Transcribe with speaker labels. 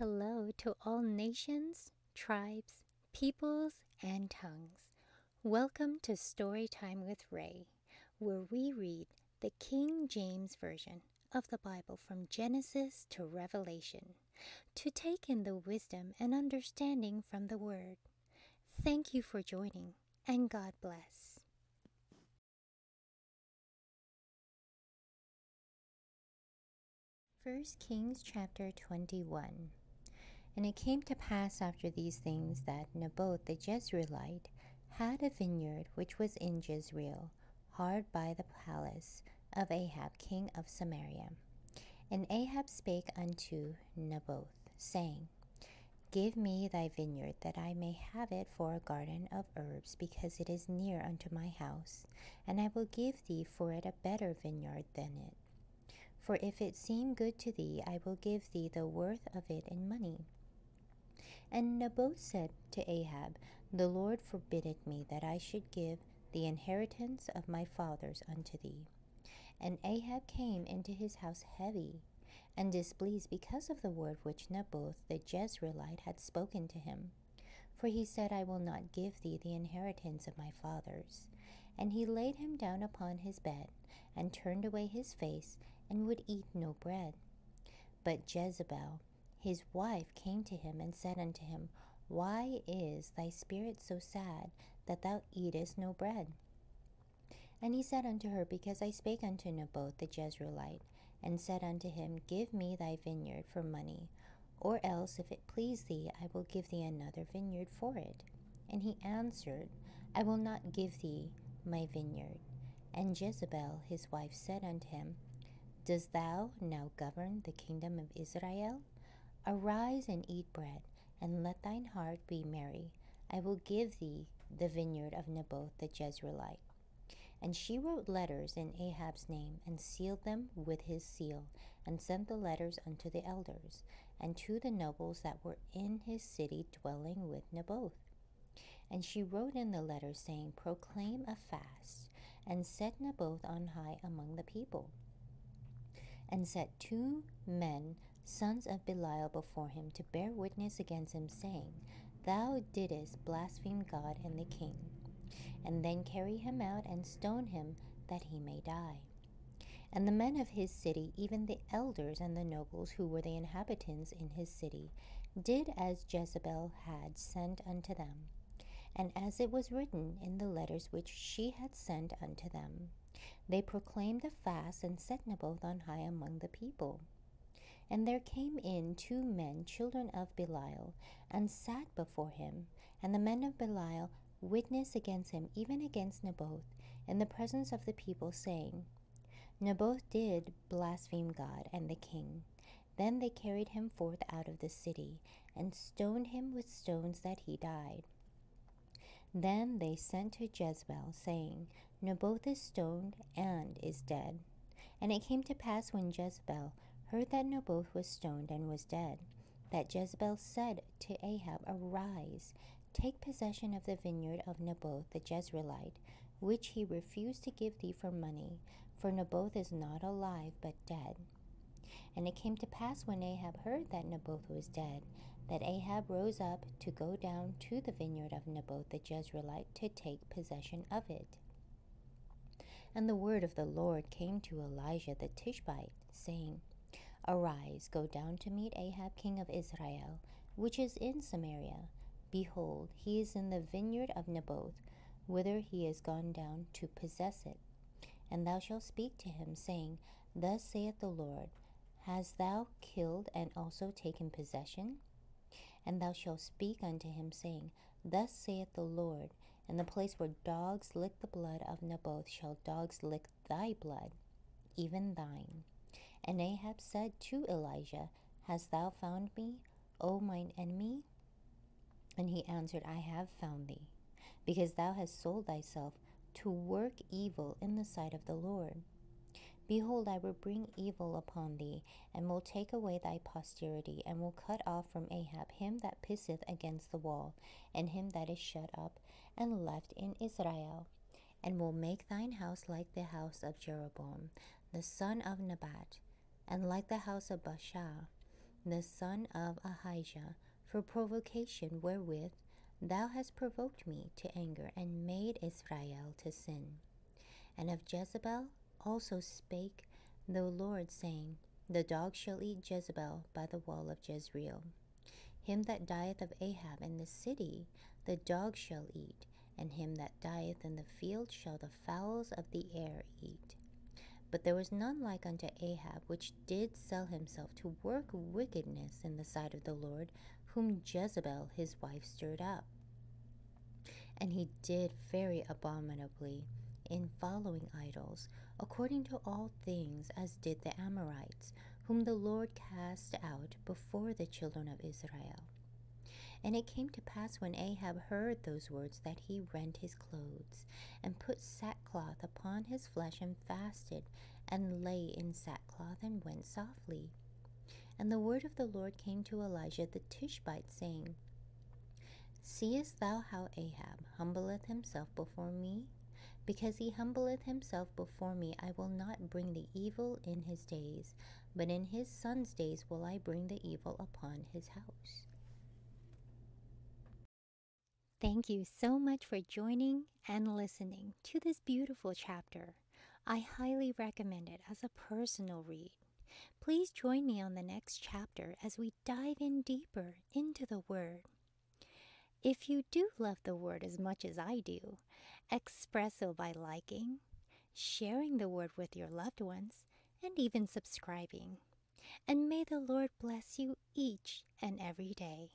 Speaker 1: hello to all nations, tribes, peoples, and tongues. Welcome to Storytime with Ray, where we read the King James Version of the Bible from Genesis to Revelation to take in the wisdom and understanding from the Word. Thank you for joining, and God bless. First Kings chapter 21. And it came to pass after these things that Naboth the Jezreelite had a vineyard which was in Jezreel, hard by the palace of Ahab king of Samaria. And Ahab spake unto Naboth, saying, Give me thy vineyard, that I may have it for a garden of herbs, because it is near unto my house, and I will give thee for it a better vineyard than it. For if it seem good to thee, I will give thee the worth of it in money. And Naboth said to Ahab, The Lord forbiddeth me that I should give the inheritance of my fathers unto thee. And Ahab came into his house heavy and displeased because of the word which Naboth the Jezreelite had spoken to him. For he said, I will not give thee the inheritance of my fathers. And he laid him down upon his bed, and turned away his face, and would eat no bread. But Jezebel, his wife, came to him and said unto him, Why is thy spirit so sad, that thou eatest no bread? And he said unto her, Because I spake unto Naboth the Jezreelite, and said unto him, Give me thy vineyard for money, or else, if it please thee, I will give thee another vineyard for it. And he answered, I will not give thee my vineyard. And Jezebel his wife said unto him, Dost thou now govern the kingdom of Israel? Arise and eat bread, and let thine heart be merry. I will give thee the vineyard of Naboth the Jezreelite. And she wrote letters in Ahab's name, and sealed them with his seal, and sent the letters unto the elders, and to the nobles that were in his city dwelling with Naboth. And she wrote in the letters, saying, Proclaim a fast, and set Naboth on high among the people. And set 2 men, sons of Belial, before him, to bear witness against him, saying, Thou didst blaspheme God and the king. And then carry him out, and stone him, that he may die. And the men of his city, even the elders and the nobles who were the inhabitants in his city, did as Jezebel had sent unto them, and as it was written in the letters which she had sent unto them. They proclaimed a fast, and set Naboth on high among the people. And there came in 2 men, children of Belial, and sat before him. And the men of Belial witnessed against him, even against Naboth, in the presence of the people, saying, Naboth did blaspheme God and the king. Then they carried him forth out of the city, and stoned him with stones that he died. Then they sent to Jezebel, saying, Naboth is stoned and is dead. And it came to pass, when Jezebel heard that Naboth was stoned and was dead, that Jezebel said to Ahab, Arise, take possession of the vineyard of Naboth the Jezreelite, which he refused to give thee for money, for Naboth is not alive but dead. And it came to pass, when Ahab heard that Naboth was dead, that Ahab rose up to go down to the vineyard of Naboth the Jezreelite to take possession of it. And the word of the Lord came to Elijah the Tishbite, saying, Arise, go down to meet Ahab king of Israel, which is in Samaria. Behold, he is in the vineyard of Naboth, whither he is gone down to possess it. And thou shalt speak to him, saying, Thus saith the Lord, Hast thou killed and also taken possession? And thou shalt speak unto him, saying, Thus saith the Lord, In the place where dogs lick the blood of Naboth shall dogs lick thy blood, even thine. And Ahab said to Elijah, Hast thou found me, O mine enemy? And he answered, I have found thee, because thou hast sold thyself to work evil in the sight of the Lord. Behold, I will bring evil upon thee, and will take away thy posterity, and will cut off from Ahab him that pisseth against the wall, and him that is shut up and left in Israel, and will make thine house like the house of Jeroboam the son of Nebat, and like the house of Baasha, the son of Ahijah, for provocation wherewith thou hast provoked me to anger and made Israel to sin. And of Jezebel also spake the Lord, saying, The dog shall eat Jezebel by the wall of Jezreel. Him that dieth of Ahab in the city the dog shall eat, and him that dieth in the field shall the fowls of the air eat. But there was none like unto Ahab, which did sell himself to work wickedness in the sight of the Lord, whom Jezebel his wife stirred up. And he did very abominably in following idols, according to all things as did the Amorites, whom the Lord cast out before the children of Israel. And it came to pass when Ahab heard those words that he rent his clothes, and put sackcloth upon his flesh, and fasted, and lay in sackcloth, and went softly. And the word of the Lord came to Elijah the Tishbite, saying, Seest thou how Ahab humbleth himself before me? Because he humbleth himself before me, I will not bring the evil in his days, but in his son's days will I bring the evil upon his house. Thank you so much for joining and listening to this beautiful chapter. I highly recommend it as a personal read. Please join me on the next chapter as we dive in deeper into the Word. If you do love the Word as much as I do, express so by liking, sharing the Word with your loved ones, and even subscribing. And may the Lord bless you each and every day.